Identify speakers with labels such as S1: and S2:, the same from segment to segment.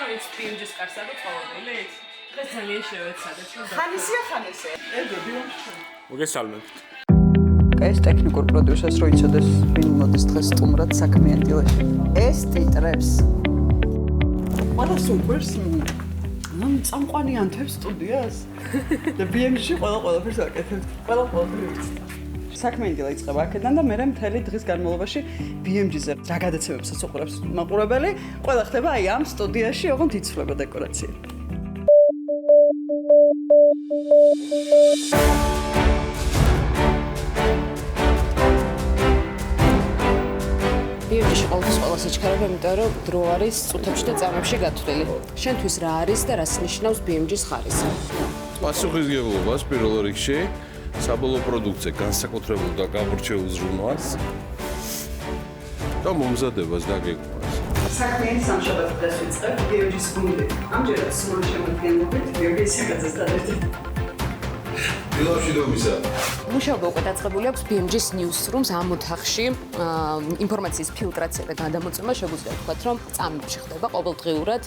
S1: ვინც BMG-ს კარს აქვს ყოველდღე. დღეს ძალიან შევეცადეთ.
S2: ხანისია. ეგო BMG.
S3: მოგესალმებით.
S2: ეს ტექნიკურ პროდიუსერს რო იცოდეს, ვინ მოდის დღეს სტუმრად საქმიან დილაში. ეს ტიტრებს. ყველა სუპერს წამყვანი ანთებს სტუდიას და BMG-ში ყველაფერს აკეთებთ. ყველაფერს. საქმიანი დილა იწყება აქედან და მე მთელი დღის განმავლობაში BMG-ზე რა გადაცემებსაც უყურებს მაყურებელი, ყველა ხდება აი ამ სტუდიაში, ოღონდ იცვლება დეკორაცია.
S4: BMG-ში ყოველთვის ყველა საჩქარება, იმიტომ რომ დრო არის წუთებში და წამებში გათვლილი. შენთვის რა არის და რას ნიშნავს BMG-ს ხარისხი?
S5: პასუხისმგებლობას პირველ რიგში, საბოლოო პროდუქციზე განსაკუთრებულ და გამორჩეულ ზრუნვას და მომზადებას და გეგმას.
S2: საქმიანი სამშაბათს დღეს ვიწყებ BMG-ს გუნდი. ამჯერად სრული შემადგენლობით BMG-ის საკაცას დადერთეთ.
S5: დილავშიდობისა.
S4: მუშაობა უკვე დაწყებული აქვს BMG-ს newsroom-ს ამ ოთახში ინფორმაციის ფილტრაცია და გადამოწმება შეგვიძლია ვთქვათ, რომ წამებში ხდება ყოველდღიურად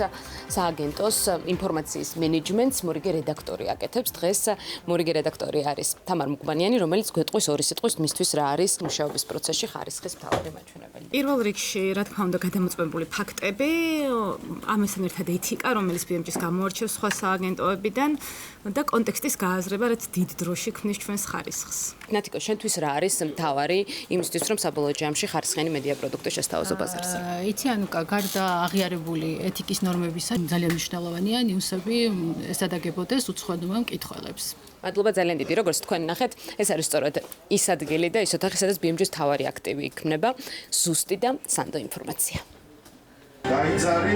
S4: სააგენტოს ინფორმაციის მენეჯმენტს მორიგე რედაქტორი აკეთებს. დღეს მორიგე რედაქტორი არის თამარ მუკბანიანი, რომელიც გვეტყვის ორი სიტყვის მისთვის რა არის მუშაობის პროცესში ხარისხის მთავარი მაჩვენებელი.
S6: პირველ რიგში, რა თქმა უნდა, გადამოწმებული ფაქტები, ამასთან ერთად ეთიკა, რომელიც BMG-ს გამოარჩევს სხვა სააგენტოებიდან და კონტექსტის გააზრება, რაც დიდ დროში ქმნის ჩვენს ხარისხს.
S4: ნათიკო, შენთვის რა არის მთავარი იმისთვის, რომ საბოლოო ჯამში ხარისხიანი მედია პროდუქტი შესთავაზო ბაზარზე?
S7: იცი ანუკა, გარდა აღიარებული ეთიკის ნორმებისა, ძალიან მნიშვნელოვანია ნიუსები ესადაგებოდეს უცხოენოვან მკითხველებს.
S4: მადლობა ძალიან დიდი. როგორც თქვენ ნახეთ, ეს არის სწორედ ის ადგილი და ის ოთახი, სადაც BMG-ს მთავარი აქტივი იქმნება, ზუსტი და სანდო ინფორმაცია.
S5: გაიძარი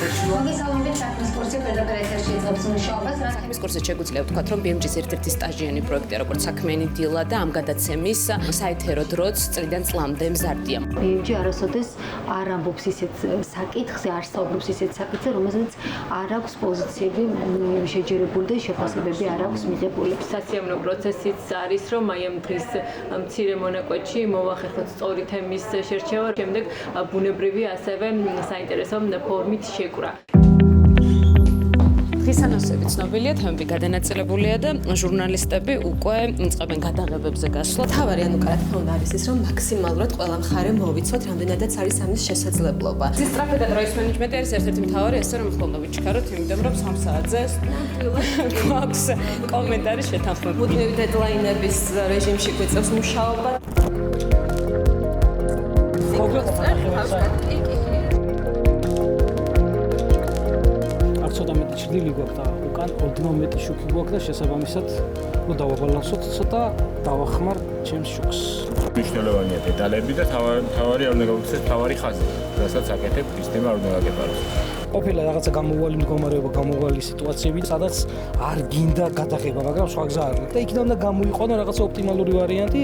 S8: მოგესალმებით საქმის კურსი პირდაპირ ეთერში იწყებს მუშაობას.
S4: საქმის კურსზე შეგვიძლია ვთქვათ, რომ BMG-ს ერთ-ერთი სტაჟიანი პროექტია, როგორც საქმიანი დილა და ამ გადაცემის საეთერო დროც წლიდან წლამდე მზარდია.
S8: BMG არასოდეს არ ამბობს ისეთ საკითხს, არ საუბრობს ისეთ საკითხზე, რომელზეც არ აქვს პოზიციები შეჯერებული და შეფასებები არ აქვს მიღებული.
S9: სასიამოვნო პროცესიც არის, რომ აი ამ დღის მცირე მონაკვეთში მოვახერხოთ სწორი თემის შერჩევა, შემდეგ ბუნებრივი ასევე საინტერესო ფორმით შეკვრა.
S4: დღის ანონსები ცნობილია, თემები გადანაწილებულია და ჟურნალისტები უკვე იწყებენ გადაღებებზე გასვლა.
S10: თავარი ანუკა, რა თქმა უნდა არის ის, რომ მაქსიმალურად ყველა მხარე მოვიცოთ, რამდენადაც არის ამის შესაძლებლობა.
S4: ის სტრაფი და დროის მენეჯმენტი არის ერთ-ერთი მთავარი, ასე რომ ახლა უნდა ვიჩქაროთ, იმიტომ რომ 3 საათზე გვაქვს კომენტარი შეთანხმებული.
S10: მუდმივი დედლაინების რეჟიმში გვიწევს მუშაობა.
S11: ცოტა მეტი ჩრდილი გვაქვს და უკან ოდნავ მეტი შუქი გვაქვს და შესაბამისად რომ დავაბალანსოთ ცოტა დავახმარ ჩემს შუქს.
S3: მნიშვნელოვანია დეტალები და თავარი არ უნდა გავუცეთ თავარი ხაზი, რასაც აკეთებ სისტემა არ უნდა გაგეპაროს.
S11: ყოფილა რაღაცა გამოუვალი მდგომარეობა, გამოუვალი სიტუაციები, სადაც არ გინდა გადაღება, მაგრამ სხვა გზა არ აქვს და იქიდან უნდა გამოიყვანო რაღაცა ოპტიმალური ვარიანტი.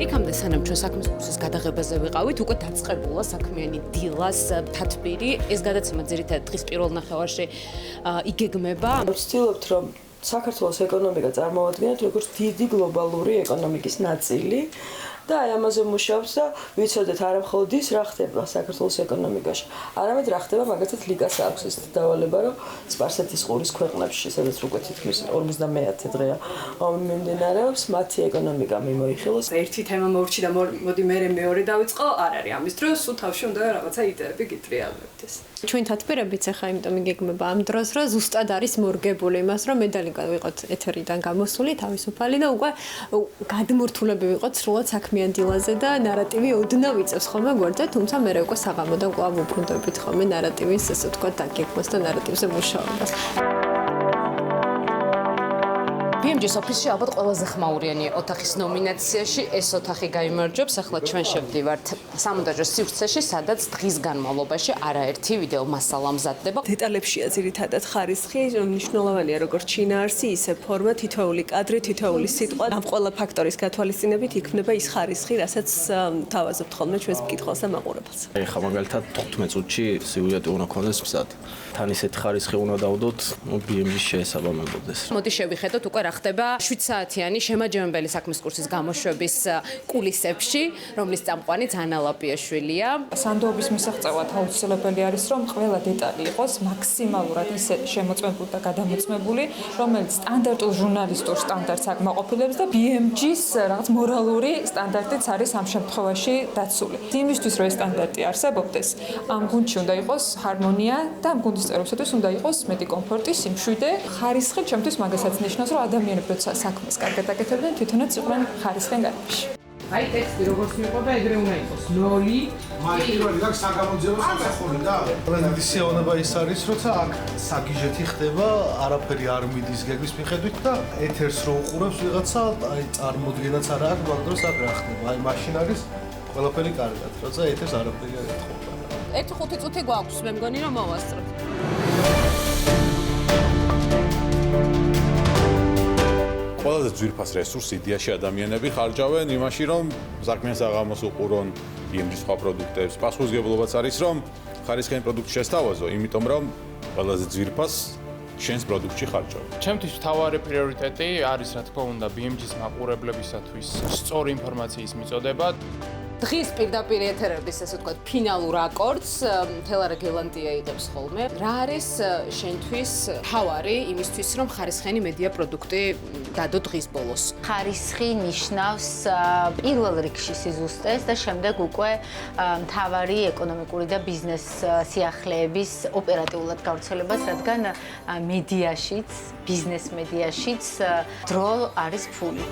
S4: იქამდე სანამ ჩვენ საქმის კურსის გადაღებაზე ვიყავით, უკვე დაწყებულა საქმიანი დილას თათბირი. ეს გადაცემა ძირითადად დღის პირველ ნახევარში იგეგმება.
S2: ვცდილობთ, რომ საქართველოს ეკონომიკა წარმოვადგინოთ როგორც დიდი გლობალური ეკონომიკის ნაწილი და აი ამაზე მუშაობთ და ვიცოდეთ არა მხოლოდ ის რა ხდება საქართველოს ეკონომიკაში, არამედ რა ხდება მაგათაც ლიგას აქვს ეს დავალება, რომ სპარსეთის ყურის ქვეყნებში, სადაც უკვე თითქმის 50-მე დღეა მიმდინარეობს, მათი ეკონომიკა მიმოიხილოს.
S6: ერთი თემა მოვrჩი და მოდი მე მეორე დავიწყო, არ არის ამის დროს, სულ თავში უნდა რაღაცა იდეები გიტრიალებდეს.
S10: ჩვენ თათბირებიც ახლა იმიტომ იგეგმება ამ დროს, რომ ზუსტად არის მორგებული იმას, რომ მედალი გავიყოთ ეთერიდან გამოსული, თავისუფალი და უკვე გადმორთულები ვიყოთ სრულად საქმიან დილაზე და ნარატივი ოდნავ იწევს ხოლმე გვერდზე, თუმცა მე უკვე საღამოდან კვლავ უბრუნდებით ხოლმე ნარატივის, ასე ვთქვათ, დაგეგმვას და ნარატივზე მუშაობას.
S4: BMG-ს ოფისში ალბათ ყველაზე ხმაურიანი ოთახის ნომინაციაში ეს ოთახი გაიმარჯვებს. ახლა ჩვენ შევდივართ სამონტაჟო სივრცეში, სადაც დღის განმავლობაში არაერთი ვიდეო მასალა მზადდება.
S10: დეტალებშია ძირითადად ხარისხი, მნიშვნელოვანია როგორც შინაარსი, ისე ფორმა, თითოეული კადრი, თითოეული სიტყვა. ამ ყველა ფაქტორის გათვალისწინებით იქმნება ის ხარისხი, რასაც თავაზობთ ხოლმე ჩვენს მკითხველს და მაყურებელს.
S11: ეხლა მაგალითად 15 წუთში სიუჟეტი უნდა ქონდეს მზად. თან ისეთ ხარისხი უნდა დავდოთ, BMG-ს შეესაბამებოდეს.
S4: მოდი შევიხედოთ უკვე რა ხდება 7 საათიანი შემაჯამებელი საქმის კურსის გამოშვების კულისებში, რომლის წამყვანი ძანა ლაპიაშვილია.
S12: სანდოობის მისაღწევად აუცილებელი არის, რომ ყველა დეტალი იყოს მაქსიმალურად ისე შემოწმებული და გადამოწმებული, რომელიც სტანდარტულ ჟურნალისტურ სტანდარტს აკმაყოფილებს და BMG-ს რაღაც მორალური სტანდარტიც არის ამ შემთხვევაში დაცული. იმისთვის, რომ ეს სტანდარტი არსებობდეს, ამ გუნდში უნდა იყოს ჰარმონია და ამ გუნდის წევრებისთვის უნდა იყოს მეტი კომფორტი, სიმშვიდე, ხარისხი, ჩემთვის მაგასაც ნიშნავს, რომ ადამიანები როცა საქმეს კარგად აკეთებდნენ, თვითონაც იყვნენ ხარისხიან გარემოში.
S1: აი ტექსტი როგორც მიყვება, ეგრე უნდა იყოს 0.
S13: პირველი გაკ საგამოძიებო სამსახური და ყველანაირი სიოვნება ის არის, როცა აქ საგიჟეთი ხდება, არაფერი არ მიდის გეგმის მიხედვით და ეთერს რო უყურებს ვიღაცა, აი წარმოდგენაც არა აქვს, მაგ დროს აქ რა ხდება. აი მაშინ არის ყველაფერი კარგად, როცა ეთერს არაფერი არ ეთხოვა.
S4: 1-5 წუთი გვაქვს, მე მგონი რომ მოვასწროთ.
S5: ყველაზე ძვირფას რესურსს იდეაში ადამიანები ხარჯავენ იმაში, რომ საქმეს აღამოს უყურონ, BMG-ის სხვა პროდუქტებს. პასუხისმგებლობაც არის, რომ ხარისხიანი პროდუქტი შესთავაზო, იმიტომ რომ ყველაზე ძვირფას შენს პროდუქტში ხარჯავ.
S14: ჩემთვის მთავარი პრიორიტეტი არის, რა თქმა უნდა, BMG-ის მაყურებლებისათვის სწორი ინფორმაციის მიწოდება.
S4: დღის პირდაპირ ეთერების, ასე ვთქვათ, ფინალურ აკორდს თელარა გელანტია იღებს ხოლმე. რა არის შენთვის თავარი იმისთვის, რომ ხარისხიანი მედია პროდუქტი დადო დღის ბოლოს?
S8: ხარისხი ნიშნავს პირველ რიგში სიზუსტეს და შემდეგ უკვე მთავარი ეკონომიკური და ბიზნეს სიახლეების ოპერატიულად გავრცელებას, რადგან მედიაშიც, ბიზნეს მედიაშიც დრო არის ფული.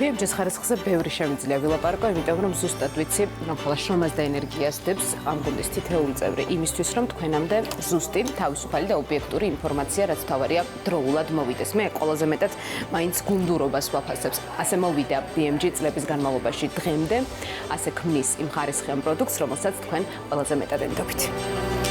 S4: BMG-ის ხარისხზე ბევრი შემიძლია ვილაპარაკო, იმიტომ რომ ზუსტად ვიცი, რომ ხოლმე შრომას და ენერგიას დებს ამ გუნდის თითოეული წევრი იმისთვის, რომ თქვენამდე ზუსტი, თავისუფალი და ობიექტური ინფორმაცია, რაც თავარია, დროულად მოვიდეს. მე ყველაზე მეტად მაინც გუნდურობას ვაფასებს. ასე მოვიდა BMG წლების განმავლობაში დღემდე, ასე ქმნის იმ ხარისხიან პროდუქტს, რომელსაც თქვენ ყველაზე მეტად ენდობთ.